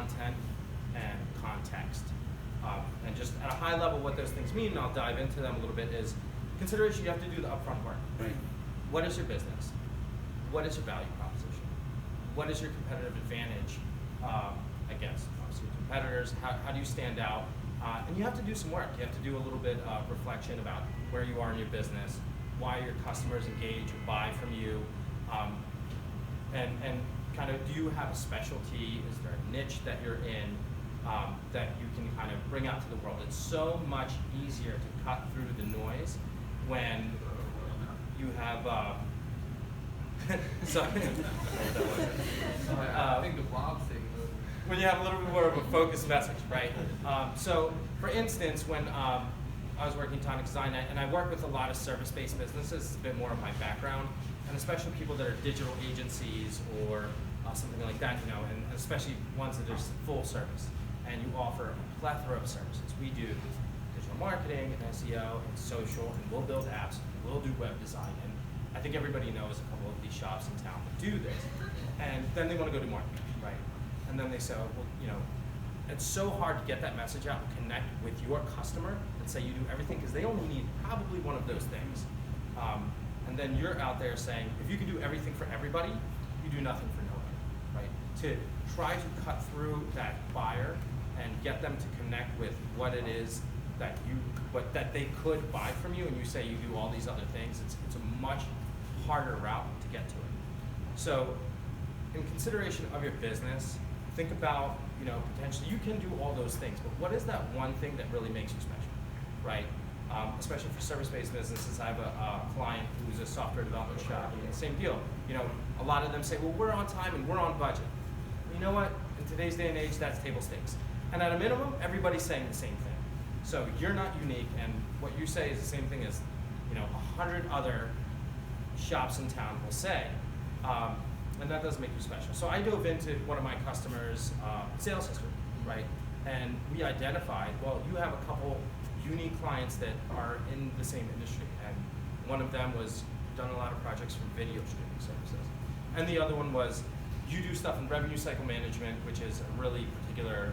content and context. And just at a high level, what those things mean, and I'll dive into them a little bit, is consideration. You have to do the upfront work. Right. What is your business? What is your value proposition? What is your competitive advantage against obviously your competitors? How do you stand out? And you have to do some work. You have to do a little bit of reflection about where you are in your business, why your customers engage or buy from you, and kind of, do you have a specialty? Is there a niche that you're in that you can kind of bring out to the world? It's so much easier to cut through the noise when you have sorry. I think the Bob thing. When you have a little bit more of a focused message, right? So, for instance, when I was working Tonic Design, and I work with a lot of service-based businesses, it's a bit more of my background, and especially people that are digital agencies or something like that, you know, and especially ones that are full service, and you offer a plethora of services. We do digital marketing and SEO and social, and we'll build apps, and we'll do web design, and I think everybody knows a couple of these shops in town that do this, and then they want to go to marketing, right? And then they say, well, you know, it's so hard to get that message out and connect with your customer and say you do everything, because they only need probably one of those things. And then you're out there saying, if you can do everything for everybody, you do nothing for nobody, right? To try to cut through that buyer and get them to connect with what it is that that they could buy from you, and you say you do all these other things, it's a much harder route to get to it. So, in consideration of your business, think about, you know, potentially you can do all those things, but what is that one thing that really makes you special, right? Especially for service-based businesses. I have a client who's a software development shop, and same deal. You know, a lot of them say, well, we're on time and we're on budget. You know what? In today's day and age, that's table stakes. And at a minimum, everybody's saying the same thing. So you're not unique, and what you say is the same thing as, you know, 100 other shops in town will say. And that does make you special. So I dove into one of my customers' sales history, right? And we identified, well, you have a couple unique clients that are in the same industry. And one of them was done a lot of projects for video streaming services. And the other one was, you do stuff in revenue cycle management, which is a really particular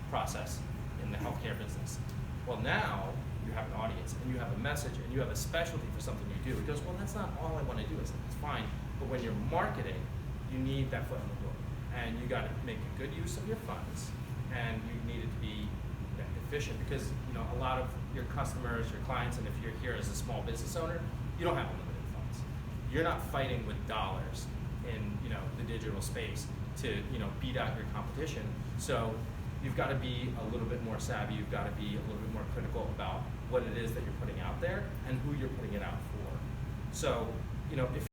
process in the healthcare business. Well, now you have an audience, and you have a message, and you have a specialty for something you do. He goes, well, that's not all I want to do. It's fine. But when you're marketing, you need that foot in the door, and you got to make a good use of your funds, and you need it to be efficient, because, you know, a lot of your customers, your clients, and if you're here as a small business owner, you don't have unlimited funds. You're not fighting with dollars in, you know, the digital space to, you know, beat out your competition. So you've got to be a little bit more savvy. You've got to be a little bit more critical about what it is that you're putting out there and who you're putting it out for. So, you know, if